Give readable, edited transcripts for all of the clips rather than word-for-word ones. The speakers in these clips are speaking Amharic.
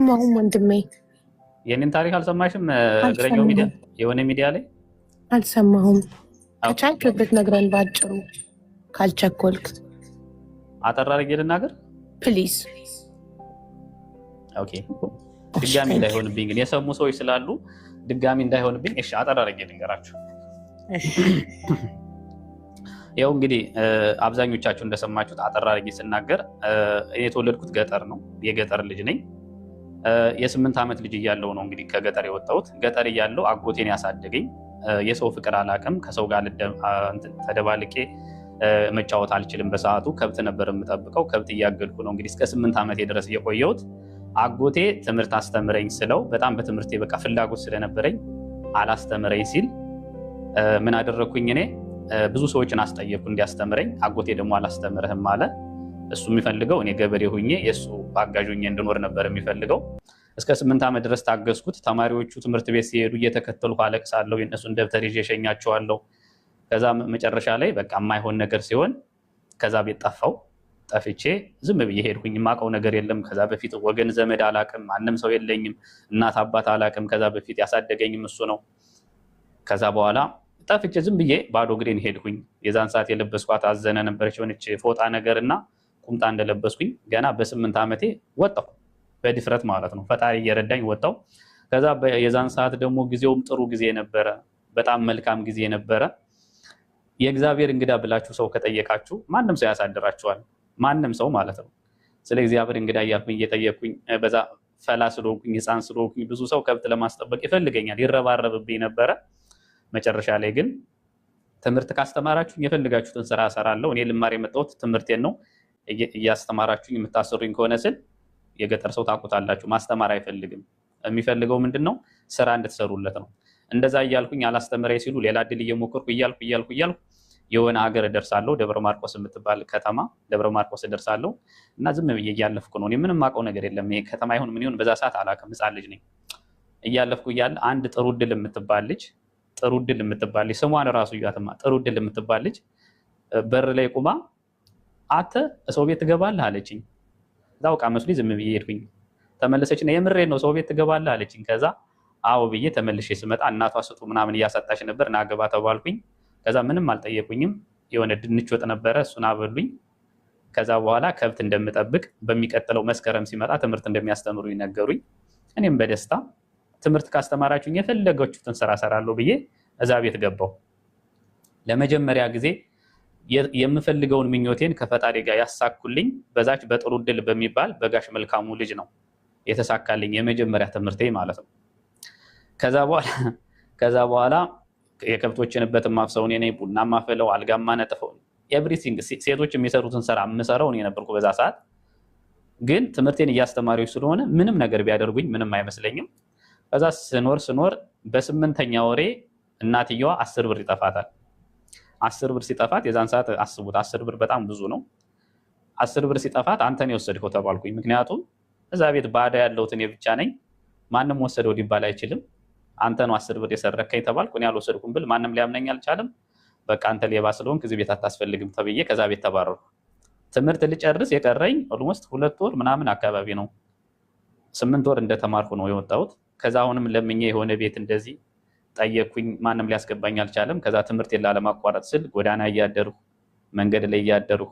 ማሁን ወንድሜ የኔን ታሪክ አልሰማሽም? እግረኛው ሚዲያ የሆነ ሚዲያ ላይ አልሰማሁም። ከቻልክ ብትነግረን ባጭሩ፣ ካልቸኮልክ። አጠር አድርጌ ልናገር ፕሊዝ። ኦኬ፣ ድጋሚ እንዳይሆንብኝ ግን የሰሙ ሰዎች ስላሉ ድጋሚ እንዳይሆንብኝ፣ እሺ አጠር አድርጌ ልንገራችሁ። ያው እንግዲህ አብዛኞቻችሁ እንደሰማችሁት አጠር አድርጌ ስናገር እኔ የተወለድኩት ገጠር ነው። የገጠር ልጅ ነኝ። የ8 ዓመት ልጅ እያለሁ ነው እንግዲህ ከገጠር የወጣሁት። ገጠር እያለሁ አጎቴን ያሳደገኝ። የሰው ፍቅር አላውቅም። ከሰው ጋር ተደባልቄ መጫወት አልችልም። በሰዓቱ ከብት ነበር የምጠብቀው። ከብት እያገድኩ ነው እንግዲህ እስከ 8 ዓመቴ ድረስ የቆየሁት። አጎቴ ትምህርት አስተምረኝ ስለው በጣም በትምህርቴ በቃ ፍላጎት ስለነበረኝ አላስተምረኝ ሲል ምን አደረግኩኝ? እኔ ብዙ ሰዎችን አስጠየቅኩ እንዲያስተምረኝ። አጎቴ ደግሞ አላስተምርህም አለ። እሱ የሚፈልገው እኔ ገበሬ ሁኜ የእሱ አጋዥ ሁኜ እንድኖር ነበር የሚፈልገው። እስከ 8 ዓመት ድረስ ታገዝኩት። ተማሪዎቹ ትምህርት ቤት ሲሄዱ እየተከተልኩ አለቅሳለሁ። የእነሱን ደብተር ይዤ እሸኛቸዋለሁ። ከዛ መጨረሻ ላይ በቃ የማይሆን ነገር ሲሆን ከዛ ቤት ጠፋው። ጠፍቼ ዝም ብዬ ሄድኩኝ። የማውቀው ነገር የለም። ከዛ በፊት ወገን ዘመድ አላቅም፣ ማንም ሰው የለኝም፣ እናት አባት አላቅም። ከዛ በፊት ያሳደገኝም እሱ ነው። ከዛ በኋላ ጠፍቼ ዝም ብዬ ባዶ እግሬን ሄድኩኝ። የዛን ሰዓት የለበስኳት አዘነ ነበረች፣ የሆነች ፎጣ ነገር እና ቁምጣ እንደለበስኩኝ ገና በ8 ዓመቴ ወጣሁ፣ በድፍረት ማለት ነው። ፈጣሪ እየረዳኝ ወጣሁ። ከዛ የዛን ሰዓት ደግሞ ጊዜውም ጥሩ ጊዜ ነበረ፣ በጣም መልካም ጊዜ ነበረ። የእግዚአብሔር እንግዳ ብላችሁ ሰው ከጠየቃችሁ ማንም ሰው ያሳድራችኋል፣ ማንም ሰው ማለት ነው። ስለ እግዚአብሔር እንግዳ እያልኩኝ እየጠየቅኩኝ በዛ ፈላ ስለሆንኩኝ ሕፃን ስለሆንኩኝ ብዙ ሰው ከብት ለማስጠበቅ ይፈልገኛል፣ ይረባረብብኝ ነበረ። መጨረሻ ላይ ግን ትምህርት ካስተማራችሁኝ የፈልጋችሁትን ስራ እሰራለሁ፣ እኔ ልማር የመጣሁት ትምህርቴን ነው፣ እያስተማራችሁኝ የምታሰሩኝ ከሆነ ስል የገጠር ሰው ታውቁታላችሁ፣ ማስተማር አይፈልግም። የሚፈልገው ምንድን ነው? ስራ እንድትሰሩለት ነው። እንደዛ እያልኩኝ አላስተምረኝ ሲሉ ሌላ እድል እየሞከርኩ እያልኩ የሆነ ሀገር እደርሳለሁ፣ ደብረ ማርቆስ የምትባል ከተማ ደብረ ማርቆስ እደርሳለሁ። እና ዝም ብዬ እያለፍኩ ነው። እኔ ምንም የማውቀው ነገር የለም። ይሄ ከተማ ይሁን ምን ይሁን በዛ ሰዓት አላውቅም፣ ህፃን ልጅ ነኝ። እያለፍኩ እያለ አንድ ጥሩ እድል የምትባል ልጅ ስሟን እራሱ እያትማ ጥሩ እድል የምትባል ልጅ በር ላይ ቁማ አንተ ሰው ቤት ትገባለህ አለችኝ። እዛው ቃ መስሎኝ ዝም ብዬ ሄድኩኝ። ተመለሰችና የምሬን ነው ሰው ቤት ትገባለህ አለችኝ። ከዛ አዎ ብዬ ተመልሼ ስመጣ እናቷ ስጡ ምናምን እያሰጣች ነበር፣ ናገባ ተባልኩኝ። ከዛ ምንም አልጠየቁኝም። የሆነ ድንች ወጥ ነበረ፣ እሱን አበሉኝ። ከዛ በኋላ ከብት እንደምጠብቅ በሚቀጥለው መስከረም ሲመጣ ትምህርት እንደሚያስተምሩኝ ነገሩኝ። እኔም በደስታ ትምህርት ካስተማራችሁኝ የፈለጋችሁትን ስራ እሰራለሁ ብዬ እዛ ቤት ገባሁ። ለመጀመሪያ ጊዜ የምፈልገውን ምኞቴን ከፈጣሪ ጋር ያሳኩልኝ በዛች በጥሩ እድል በሚባል በጋሽ መልካሙ ልጅ ነው የተሳካልኝ የመጀመሪያ ትምህርቴ ማለት ነው። ከዛ በኋላ የከብቶችን በት ማፍሰው እኔ ነኝ፣ ቡና ማፈለው፣ አልጋ ማነጥፈው፣ ኤቭሪቲንግ ሴቶች የሚሰሩትን ስራ የምሰራው እኔ ነበርኩ በዛ ሰዓት። ግን ትምህርቴን እያስተማሪዎች ስለሆነ ምንም ነገር ቢያደርጉኝ ምንም አይመስለኝም። ከዛ ስኖር በ8ኛ ወሬ እናትየዋ 10 ብር ይጠፋታል። 10 ብር ሲጠፋት የዛን ሰዓት አስቡት፣ 10 ብር በጣም ብዙ ነው። 10 ብር ሲጠፋት አንተ ነው የወሰድከው ተባልኩኝ። ምክንያቱም እዛ ቤት ባዳ ያለሁት እኔ ብቻ ነኝ፣ ማንም ወሰደው ሊባል አይችልም። አንተ ነው 10 ብር የሰረከኝ ተባልኩ። እኔ አልወሰድኩም ብል ማንም ሊያምነኝ አልቻለም። በቃ አንተ ሌባ ስለሆንክ እዚህ ቤት አታስፈልግም ተብዬ ከዛ ቤት ተባረርኩ። ትምህርት ልጨርስ የቀረኝ ኦልሞስት 2 ወር ምናምን አካባቢ ነው። 8 ወር እንደተማርኩ ነው የወጣሁት። ከዛ አሁንም ለምኜ የሆነ ቤት እንደዚህ ጠየቅኩኝ፣ ማንም ሊያስገባኝ አልቻለም። ከዛ ትምህርቴን ላለማቋረጥ ስል ጎዳና እያደርኩ መንገድ ላይ እያደርኩ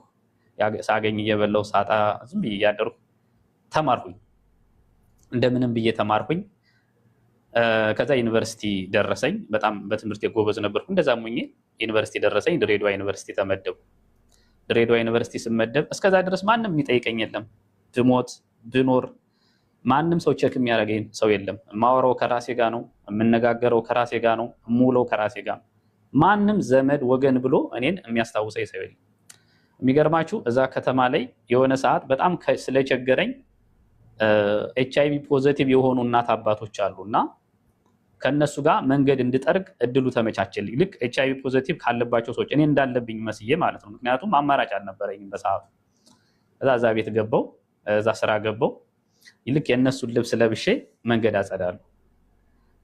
ሳገኝ እየበላሁ ሳጣ ዝም ብዬ እያደርኩ ተማርኩኝ። እንደምንም ብዬ ተማርኩኝ። ከዛ ዩኒቨርሲቲ ደረሰኝ። በጣም በትምህርት ጎበዝ ነበርኩ። እንደዛም ሆኜ ዩኒቨርሲቲ ደረሰኝ። ድሬዳዋ ዩኒቨርሲቲ ተመደብኩ። ድሬዳዋ ዩኒቨርሲቲ ስመደብ እስከዛ ድረስ ማንም የሚጠይቀኝ የለም። ብሞት ብኖር ማንም ሰው ቼክ የሚያደርገኝ ሰው የለም። የማወራው ከራሴ ጋር ነው፣ የምነጋገረው ከራሴ ጋር ነው፣ የምውለው ከራሴ ጋር ነው። ማንም ዘመድ ወገን ብሎ እኔን የሚያስታውሰኝ ሰው የለም። የሚገርማችሁ እዛ ከተማ ላይ የሆነ ሰዓት በጣም ስለቸገረኝ ኤችአይቪ ፖዘቲቭ የሆኑ እናት አባቶች አሉ እና ከነሱ ጋር መንገድ እንድጠርግ እድሉ ተመቻቸልኝ። ልክ ኤችአይቪ ፖዘቲቭ ካለባቸው ሰዎች እኔ እንዳለብኝ መስዬ ማለት ነው። ምክንያቱም አማራጭ አልነበረኝም በሰዓቱ። እዛ ቤት ገባው፣ እዛ ስራ ገባው። ይልቅ የእነሱን ልብስ ለብሼ መንገድ አጸዳለሁ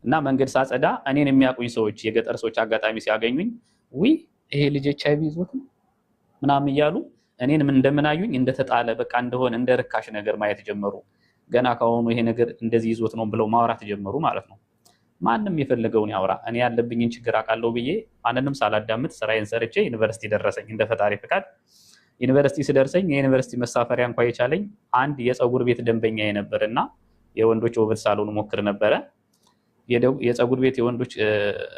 እና መንገድ ሳጸዳ እኔን የሚያውቁኝ ሰዎች የገጠር ሰዎች አጋጣሚ ሲያገኙኝ ይሄ ልጅ ኤችአይቪ ይዞት ምናምን እያሉ እኔን እንደምናዩኝ እንደተጣለ በቃ እንደሆነ እንደ ርካሽ ነገር ማየት ጀመሩ። ገና ከሆኑ ይሄ ነገር እንደዚህ ይዞት ነው ብለው ማውራት ጀመሩ ማለት ነው። ማንም የፈለገውን ያውራ፣ እኔ ያለብኝን ችግር አውቃለሁ ብዬ ማንንም ሳላዳምጥ ስራዬን ሰርቼ ዩኒቨርሲቲ ደረሰኝ። እንደ ፈጣሪ ፍቃድ ዩኒቨርሲቲ ስደርሰኝ የዩኒቨርሲቲ መሳፈሪያ እንኳ የቻለኝ አንድ የፀጉር ቤት ደንበኛ የነበር እና የወንዶች ውበት ሳሎን ሞክር ነበረ። የፀጉር ቤት የወንዶች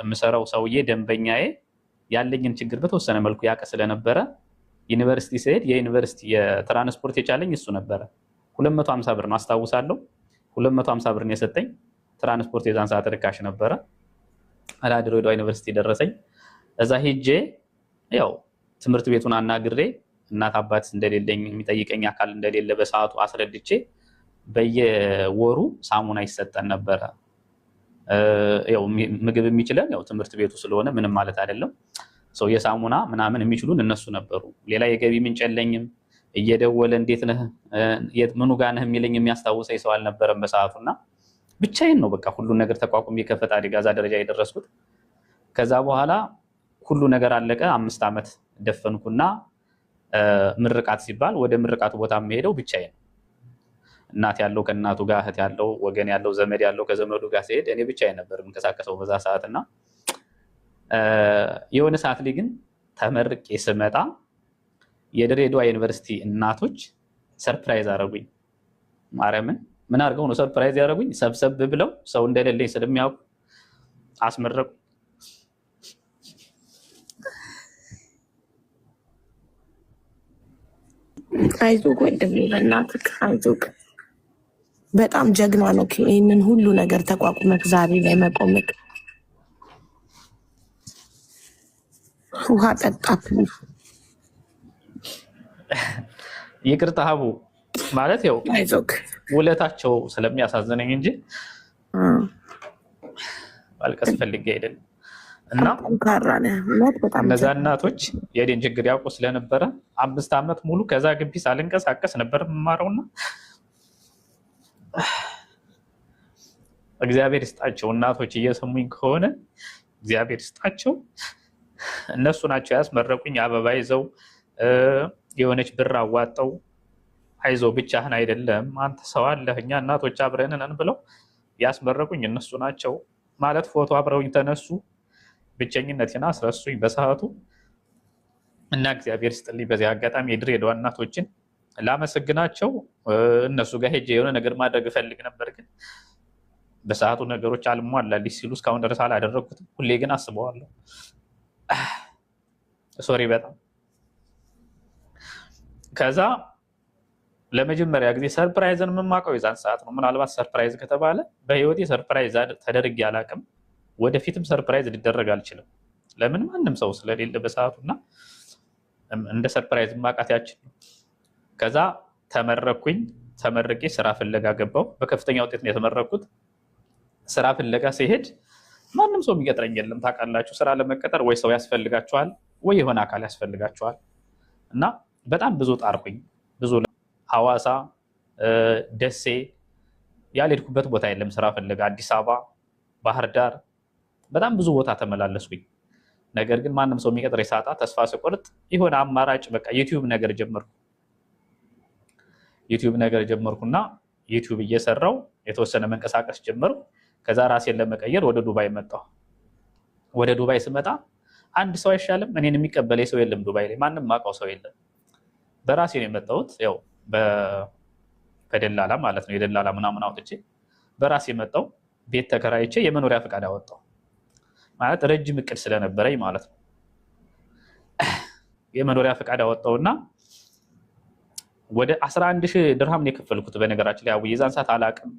የምሰራው ሰውዬ ደንበኛዬ ያለኝን ችግር በተወሰነ መልኩ ያውቅ ስለነበረ ዩኒቨርሲቲ ስሄድ የዩኒቨርሲቲ የትራንስፖርት የቻለኝ እሱ ነበረ። 250 ብር ነው አስታውሳለሁ። 250 ብር ነው የሰጠኝ። ትራንስፖርት የዛን ሰዓት ርካሽ ነበረ። ድሬዳዋ ዩኒቨርሲቲ ደረሰኝ። እዛ ሄጄ ያው ትምህርት ቤቱን አናግሬ እናት አባት እንደሌለኝ የሚጠይቀኝ አካል እንደሌለ በሰዓቱ አስረድቼ በየወሩ ሳሙና ይሰጠን ነበረ። ያው ምግብ የሚችለን ያው ትምህርት ቤቱ ስለሆነ ምንም ማለት አይደለም። ሰው የሳሙና ምናምን የሚችሉን እነሱ ነበሩ። ሌላ የገቢ ምንጭ የለኝም። እየደወለ እንዴት ነህ ምኑ ጋር ነህ የሚለኝ የሚያስታውሰኝ ሰው አልነበረም በሰዓቱና ብቻዬን ነው በቃ ሁሉን ነገር ተቋቁሜ ከፈጣሪ ጋር እዛ ደረጃ የደረስኩት። ከዛ በኋላ ሁሉ ነገር አለቀ። 5 ዓመት ደፈንኩና ምርቃት ሲባል ወደ ምርቃቱ ቦታ የምሄደው ብቻዬን፣ እናት ያለው ከእናቱ ጋር፣ እህት ያለው ወገን ያለው ዘመድ ያለው ከዘመዱ ጋር ሲሄድ እኔ ብቻዬን ነበር የምንቀሳቀሰው በዛ ሰዓትና የሆነ ሰዓት ላይ ግን ተመርቄ ስመጣ የድሬዳዋ ዩኒቨርሲቲ እናቶች ሰርፕራይዝ አረጉኝ። ማርያምን ምን አድርገው ነው ሰርፕራይዝ ያደረጉኝ? ሰብሰብ ብለው ሰው እንደሌለኝ ስለሚያውቁ አስመረቁ። አይዞህ ወንድሜ፣ በእናትህ አይዞህ። በጣም ጀግና ነው። ይህንን ሁሉ ነገር ተቋቁመህ ዛሬ ላይ መቆምክ። ውሃ ጠጣ። ይቅርታ ሀቡ ማለት ያው አይዞህ ውለታቸው ስለሚያሳዝነኝ እንጂ ማልቀስ ፈልጌ አይደለም። እና እነዛ እናቶች የኔን ችግር ያውቁ ስለነበረ 5 ዓመት ሙሉ ከዛ ግቢ ሳልንቀሳቀስ ነበር የምማረውና እግዚአብሔር ይስጣቸው እናቶች፣ እየሰሙኝ ከሆነ እግዚአብሔር ይስጣቸው። እነሱ ናቸው ያስመረቁኝ። አበባ ይዘው የሆነች ብር አዋጠው አይዞ ብቻህን አይደለም አንተ ሰው አለህ እኛ እናቶች አብረን ነን ብለው ያስመረቁኝ እነሱ ናቸው። ማለት ፎቶ አብረውኝ ተነሱ። ብቸኝነቴን አስረሱኝ በሰዓቱ እና እግዚአብሔር ይስጥልኝ። በዚህ አጋጣሚ የድሬዳዋ እናቶችን ላመሰግናቸው። እነሱ ጋር ሄጄ የሆነ ነገር ማድረግ እፈልግ ነበር፣ ግን በሰዓቱ ነገሮች አልሟላልኝ ሲሉ እስካሁን ድረስ አላደረግኩትም። ሁሌ ግን አስበዋለሁ። ሶሪ በጣም ከዛ ለመጀመሪያ ጊዜ ሰርፕራይዝን የምማውቀው የዛን ሰዓት ነው። ምናልባት ሰርፕራይዝ ከተባለ በህይወቴ ሰርፕራይዝ ተደርጌ አላውቅም። ወደፊትም ሰርፕራይዝ ሊደረግ አልችልም። ለምን ማንም ሰው ስለሌለ በሰዓቱና እንደ ሰርፕራይዝ ማቃት ያችን ነው። ከዛ ተመረኩኝ። ተመርቄ ስራ ፍለጋ ገባሁ። በከፍተኛ ውጤት ነው የተመረኩት። ስራ ፍለጋ ሲሄድ ማንም ሰው የሚቀጥረኝ የለም። ታውቃላችሁ፣ ስራ ለመቀጠር ወይ ሰው ያስፈልጋቸዋል ወይ የሆነ አካል ያስፈልጋቸዋል። እና በጣም ብዙ ጣርኩኝ። ብዙ ሐዋሳ፣ ደሴ ያልሄድኩበት ቦታ የለም ስራ ፍለጋ። አዲስ አበባ፣ ባህር ዳር በጣም ብዙ ቦታ ተመላለስኩኝ። ነገር ግን ማንም ሰው የሚቀጥር ሳጣ ተስፋ ስቆርጥ የሆነ አማራጭ በቃ ዩቲዩብ ነገር ጀመርኩ። ዩቲዩብ ነገር ጀመርኩና ዩቲዩብ እየሰራው የተወሰነ መንቀሳቀስ ጀመርኩ። ከዛ ራሴን ለመቀየር ወደ ዱባይ መጣሁ። ወደ ዱባይ ስመጣ አንድ ሰው አይሻልም፣ እኔን የሚቀበለኝ ሰው የለም። ዱባይ ላይ ማንም ማውቀው ሰው የለም። በራሴ ነው የመጣሁት። ያው በደላላ ማለት ነው። የደላላ ምናምን አውጥቼ በራሴ መጣሁ። ቤት ተከራይቼ የመኖሪያ ፈቃድ አወጣሁ። ማለት ረጅም እቅድ ስለነበረኝ ማለት ነው። የመኖሪያ ፈቃድ አወጣሁና ወደ 11,000 ድርሃም ነው የከፈልኩት። በነገራችን ላይ የዛን ሰዓት አላውቅም።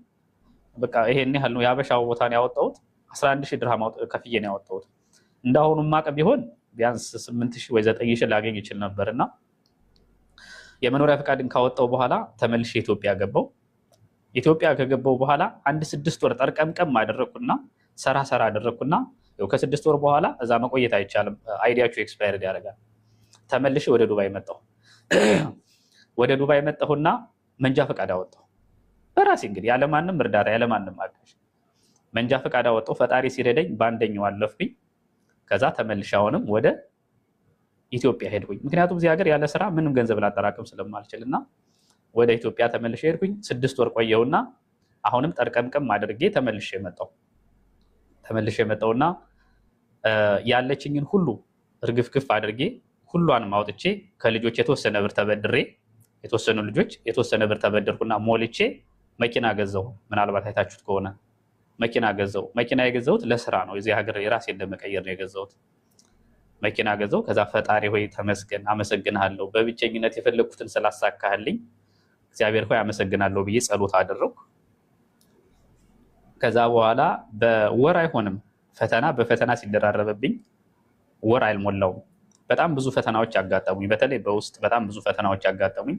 በቃ ይሄን ያህል ነው የሀበሻው ቦታ ነው ያወጣሁት። 11,000 ድርሃም ከፍዬ ነው ያወጣሁት። እንዳሁኑ ማቀ ቢሆን ቢያንስ 8,000 ወይ 9,000 ላገኝ ይችል ነበርና የመኖሪያ ፈቃድን ካወጣሁ በኋላ ተመልሼ ኢትዮጵያ ገባሁ። ኢትዮጵያ ከገባሁ በኋላ 6 ወር ጠርቀምቀም አደረኩና ሰራ አደረኩና ከ6 ወር በኋላ እዛ መቆየት አይቻልም፣ አይዲያችሁ ኤክስፓየርድ ያደርጋል። ተመልሼ ወደ ዱባይ መጣሁ። ወደ ዱባይ መጣሁና መንጃ ፈቃድ አወጣሁ በራሴ እንግዲህ ያለማንም እርዳታ ያለማንም አጋዥ መንጃ ፈቃድ አወጣሁ። ፈጣሪ ሲረዳኝ በአንደኛው አለፍኩኝ። ከዛ ተመልሼ አሁንም ወደ ኢትዮጵያ ሄድኩኝ። ምክንያቱም እዚህ ሀገር ያለ ስራ ምንም ገንዘብ ላጠራቅም ስለማልችልና ወደ ኢትዮጵያ ተመልሼ ሄድኩኝ። 6 ወር ቆየውና አሁንም ጠርቀምቀም አድርጌ ተመልሼ መጣውና ያለችኝን ሁሉ እርግፍግፍ አድርጌ ሁሏንም አውጥቼ ከልጆች የተወሰነ ብር ተበድሬ የተወሰኑ ልጆች የተወሰነ ብር ተበደርኩና ሞልቼ መኪና ገዛው። ምናልባት አይታችሁት ከሆነ መኪና ገዛው። መኪና የገዛሁት ለስራ ነው። እዚህ ሀገር የራሴን ለመቀየር ነው የገዛሁት። መኪና ገዛው። ከዛ ፈጣሪ ሆይ ተመስገን፣ አመሰግናለሁ፣ በብቸኝነት የፈለግኩትን ስላሳካህልኝ እግዚአብሔር ሆይ አመሰግናለሁ ብዬ ጸሎት አደረኩ። ከዛ በኋላ በወር አይሆንም ፈተና በፈተና ሲደራረበብኝ ወር አልሞላውም። በጣም ብዙ ፈተናዎች አጋጠሙኝ። በተለይ በውስጥ በጣም ብዙ ፈተናዎች አጋጠሙኝ።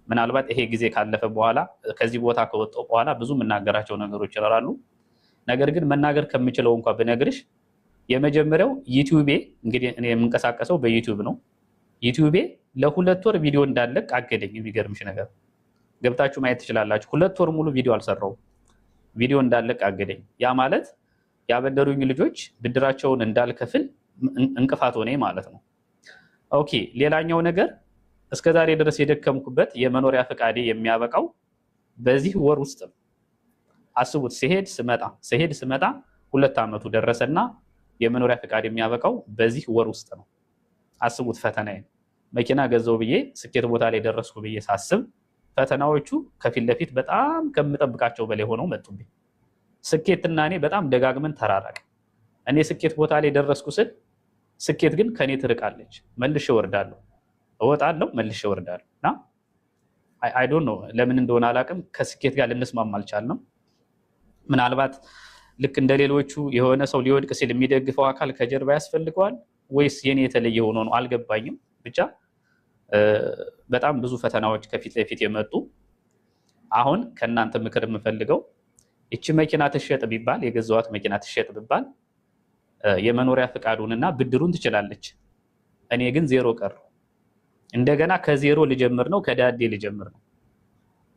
ምናልባት ይሄ ጊዜ ካለፈ በኋላ ከዚህ ቦታ ከወጣሁ በኋላ ብዙ የምናገራቸው ነገሮች ይኖራሉ። ነገር ግን መናገር ከምችለው እንኳን ብነግርሽ የመጀመሪያው ዩቲዩቤ እንግዲህ እኔ የምንቀሳቀሰው በዩቲዩብ ነው። ዩቲዩቤ ለ2 ወር ቪዲዮ እንዳለቅ አገደኝ። የሚገርምሽ ነገር ገብታችሁ ማየት ትችላላችሁ። 2 ወር ሙሉ ቪዲዮ አልሰራውም። ቪዲዮ እንዳለቅ አገደኝ። ያ ማለት ያበደሩኝ ልጆች ብድራቸውን እንዳልከፍል እንቅፋት ሆነ ማለት ነው። ኦኬ፣ ሌላኛው ነገር እስከዛሬ ድረስ የደከምኩበት የመኖሪያ ፈቃዴ የሚያበቃው በዚህ ወር ውስጥ ነው። አስቡት፣ ስሄድ ስመጣ 2 ዓመቱ ደረሰና የመኖሪያ ፈቃድ የሚያበቃው በዚህ ወር ውስጥ ነው። አስቡት ፈተናዬ። መኪና ገዛው ብዬ ስኬት ቦታ ላይ ደረስኩ ብዬ ሳስብ ፈተናዎቹ ከፊት ለፊት በጣም ከምጠብቃቸው በላይ ሆነው መጡብኝ። ስኬትና እኔ በጣም ደጋግመን ተራራቅ። እኔ ስኬት ቦታ ላይ ደረስኩ ስል ስኬት ግን ከኔ ትርቃለች። መልሼ እወርዳለሁ፣ እወጣለሁ፣ መልሼ እወርዳለሁ። እና አይ ዶንት ኖ ለምን እንደሆነ አላውቅም፣ ከስኬት ጋር ልንስማማ አልቻልንም። ምናልባት ልክ እንደ ሌሎቹ የሆነ ሰው ሊወድቅ ሲል የሚደግፈው አካል ከጀርባ ያስፈልገዋል ወይስ የኔ የተለየ ሆኖ ነው አልገባኝም። ብቻ በጣም ብዙ ፈተናዎች ከፊት ለፊት የመጡ። አሁን ከእናንተ ምክር የምፈልገው እቺ መኪና ትሸጥ ቢባል የገዛዋት መኪና ትሸጥ ቢባል የመኖሪያ ፈቃዱንና ብድሩን ትችላለች። እኔ ግን ዜሮ ቀር እንደገና ከዜሮ ልጀምር ነው፣ ከዳዴ ልጀምር ነው።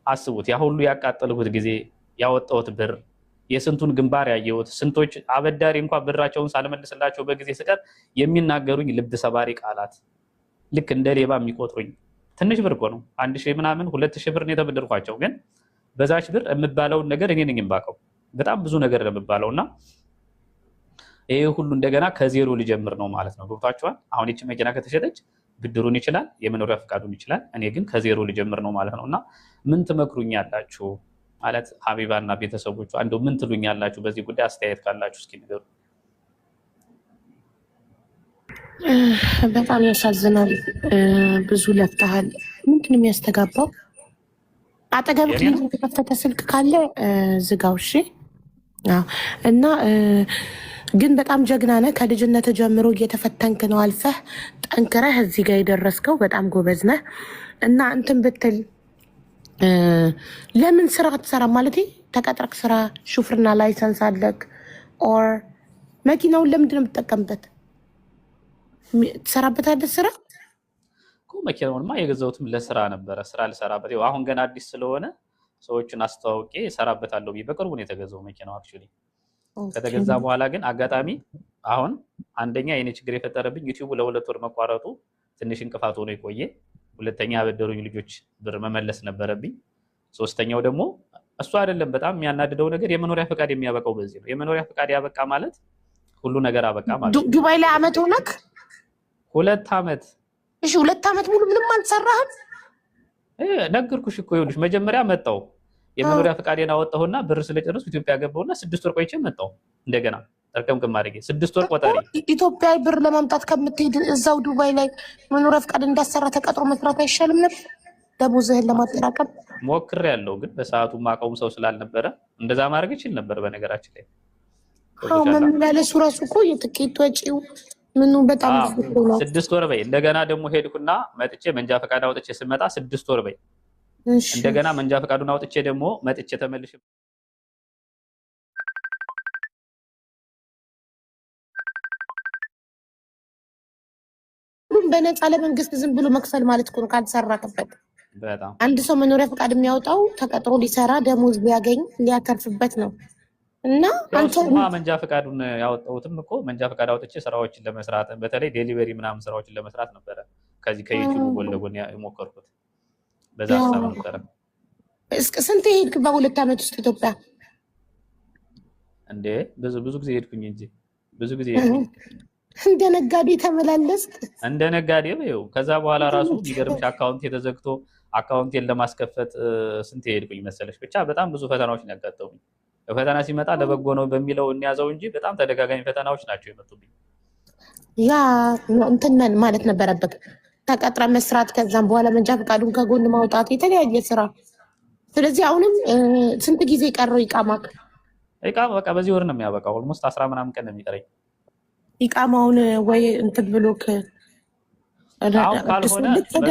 አስቡት፣ ያ ሁሉ ያቃጠልኩት ጊዜ፣ ያወጣሁት ብር፣ የስንቱን ግንባር ያየሁት፣ ስንቶች አበዳሪ እንኳን ብራቸውን ሳልመልስላቸው በጊዜ ስቀር የሚናገሩኝ ልብ ሰባሪ ቃላት፣ ልክ እንደ ሌባ የሚቆጥሩኝ። ትንሽ ብር እኮ ነው፣ 1000 ምናምን 2000 ብር ነው የተበደርኳቸው። ግን በዛች ብር የምባለውን ነገር እኔ ነኝ የማውቀው። በጣም ብዙ ነገር የምባለው እና ይሄ ሁሉ እንደገና ከዜሮ ሊጀምር ነው ማለት ነው። ገብቷችኋል? አሁን ይቺ መኪና ከተሸጠች ብድሩን ይችላል፣ የመኖሪያ ፈቃዱን ይችላል። እኔ ግን ከዜሮ ሊጀምር ነው ማለት ነው። እና ምን ትመክሩኛላችሁ ማለት ሀቢባና ቤተሰቦቿ እንደው ምን ትሉኛላችሁ? በዚህ ጉዳይ አስተያየት ካላችሁ እስኪ ንገሩ። በጣም ያሳዝናል። ብዙ ለፍተሃል። ምንድን ነው የሚያስተጋባው? አጠገብህ የተከፈተ ስልክ ካለ ዝጋው እሺ። እና ግን በጣም ጀግና ነህ። ከልጅነት ጀምሮ እየተፈተንክ ነው አልፈህ ጠንክረህ እዚህ ጋር የደረስከው በጣም ጎበዝ ነህ። እና እንትን ብትል ለምን ስራ ትሰራ ማለት ተቀጥረክ ስራ፣ ሹፍርና ላይሰንስ አለክ ኦር መኪናውን ለምንድን ነው የምትጠቀምበት? ትሰራበታለህ ስራ እኮ። መኪናውንማ የገዛሁትም ለስራ ነበረ፣ ስራ ልሰራበት። አሁን ገና አዲስ ስለሆነ ሰዎችን አስተዋውቄ እሰራበታለሁ ብዬ በቅርቡ ነው የተገዛው መኪናው። አክቹዋሊ ከተገዛ በኋላ ግን አጋጣሚ አሁን አንደኛ የኔ ችግር የፈጠረብኝ ዩቲዩቡ ለ2 ወር መቋረጡ ትንሽ እንቅፋት ሆኖ የቆየ፣ ሁለተኛ ያበደሩኝ ልጆች ብር መመለስ ነበረብኝ፣ ሶስተኛው ደግሞ እሱ አይደለም። በጣም የሚያናድደው ነገር የመኖሪያ ፈቃድ የሚያበቃው በዚህ ነው። የመኖሪያ ፈቃድ ያበቃ ማለት ሁሉ ነገር አበቃ ማለት ነው። ዱባይ ላይ አመት ሆነክ? 2 ዓመት። እሺ 2 ዓመት ሙሉ ምንም አልሰራህም? ነገርኩሽ እኮ ይኸውልሽ፣ መጀመሪያ መጣሁ የመኖሪያ ፈቃዴን አወጣሁና ብር ስለጨረስኩ ኢትዮጵያ ገባሁና 6 ወር ቆይቼ መጣሁ። እንደገና ጠርቀምቅም አድርጌ 6 ወር ቆጠሪ። ኢትዮጵያ ብር ለማምጣት ከምትሄድ እዛው ዱባይ ላይ መኖሪያ ፈቃድ እንዳሰራ ተቀጥሮ መስራት አይሻልም ነበር? ደሞዝህን ለማጠራቀም ሞክሬያለሁ፣ ግን በሰዓቱ ማቀውም ሰው ስላልነበረ እንደዛ ማድረግ ይችል ነበር። በነገራችን ላይ መመላለሱ ራሱ እኮ የትኬት ወጪው ምኑ በጣም ነው። 6 ወር በይ። እንደገና ደግሞ ሄድኩና መጥቼ መንጃ ፈቃድ አውጥቼ ስመጣ 6 ወር በይ። እንደገና መንጃ ፈቃዱን አውጥቼ ደግሞ መጥቼ ተመልሼ በነፃ ለመንግስት ዝም ብሎ መክፈል ማለት እኮ ነው ካልተሰራበት። በጣም አንድ ሰው መኖሪያ ፈቃድ የሚያወጣው ተቀጥሮ ሊሰራ ደሞዝ ሊያገኝ ሊያተርፍበት ነው። እና አንተማ መንጃ ፈቃዱን ያወጣሁትም እኮ መንጃ ፈቃድ አውጥቼ ስራዎችን ለመስራት በተለይ ዴሊቨሪ ምናምን ስራዎችን ለመስራት ነበረ። ከዚህ ከዩቲዩብ ጎን ለጎን የሞከርኩት በዛ ሀሳብ ነበረ። ስንት ሄድክ በ2 ዓመት ውስጥ ኢትዮጵያ? እንዴ ብዙ ጊዜ ሄድኩኝ እንጂ ብዙ ጊዜ ሄድኩኝ። እንደ ነጋዴ ተመላለስክ? እንደ ነጋዴ በይው። ከዛ በኋላ ራሱ የሚገርምሽ አካውንት የተዘግቶ አካውንቴን ለማስከፈት ስንት ሄድኩኝ መሰለሽ። ብቻ በጣም ብዙ ፈተናዎች ነው ያጋጠሙኝ። ፈተና ሲመጣ ለበጎ ነው በሚለው እንያዘው እንጂ በጣም ተደጋጋሚ ፈተናዎች ናቸው የመጡብኝ። ያ እንትን ማለት ነበረበት ተቀጥረ መስራት፣ ከዛም በኋላ መንጃ ፈቃዱን ከጎን ማውጣት፣ የተለያየ ስራ። ስለዚህ አሁንም ስንት ጊዜ ቀረው ኢቃማክ? ኢቃማ በቃ በዚህ ወር ነው የሚያበቃው። ኦልሞስት 10 ምናምን ቀን ነው የሚቀረኝ ኢቃማውን ወይ እንትን ብሎክ አሁን ካልሆነ በእኔ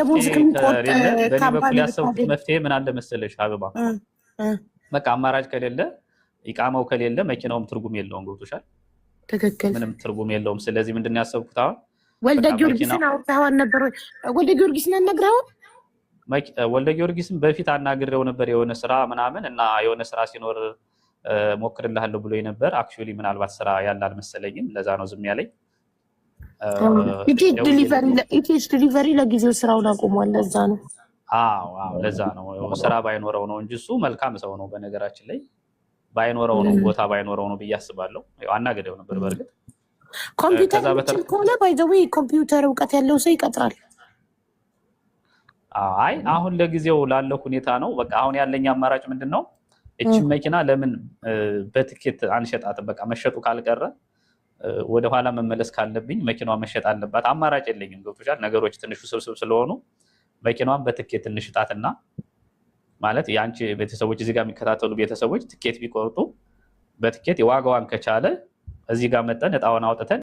በኩል ያሰብኩት መፍትሄ ምን አለ መሰለሽ አበባ፣ በቃ አማራጭ ከሌለ ኢቃማው ከሌለ መኪናውም ትርጉም የለውም። ገብቶሻል? ትክክል። ምንም ትርጉም የለውም። ስለዚህ ምንድን ነው ያሰብኩት አሁን ወልደ ጊዮርጊስን አውጥተኸዋል ነበር ወይ? ወልደ ጊዮርጊስን አናግረኸው? ወልደ ጊዮርጊስን በፊት አናግሬው ነበር የሆነ ስራ ምናምን እና የሆነ ስራ ሲኖር ሞክርልሃለሁ ብሎ ነበር። አክቹዋሊ ምናልባት ስራ ያለ አልመሰለኝም። ለዛ ነው ዝም ያለኝ። ኢቲኤስ ዲሊቨሪ ለጊዜው ስራውን አቁሟል። ለዛ ነው። አዎ ለዛ ነው። ስራ ባይኖረው ነው እንጂ እሱ መልካም ሰው ነው። በነገራችን ላይ ባይኖረው ነው ቦታ ባይኖረው ነው ብዬ አስባለሁ። አናግሬው ነበር በእርግጥ ኮምፒውተር የሚችል ከሆነ ባይዘዌ ኮምፒውተር እውቀት ያለው ሰው ይቀጥራል። አይ አሁን ለጊዜው ላለው ሁኔታ ነው። በቃ አሁን ያለኝ አማራጭ ምንድን ነው? እቺን መኪና ለምን በትኬት አንሸጣትም? በቃ መሸጡ ካልቀረ ወደኋላ መመለስ ካለብኝ መኪናዋ መሸጥ አለባት። አማራጭ የለኝም። ገብቶሻል? ነገሮች ትንሽ ውስብስብ ስለሆኑ መኪናዋን በትኬት እንሽጣትና ማለት የአንቺ ቤተሰቦች እዚህ ጋር የሚከታተሉ ቤተሰቦች ትኬት ቢቆርጡ በትኬት የዋጋዋን ከቻለ እዚህ ጋር መጠን እጣውን አውጥተን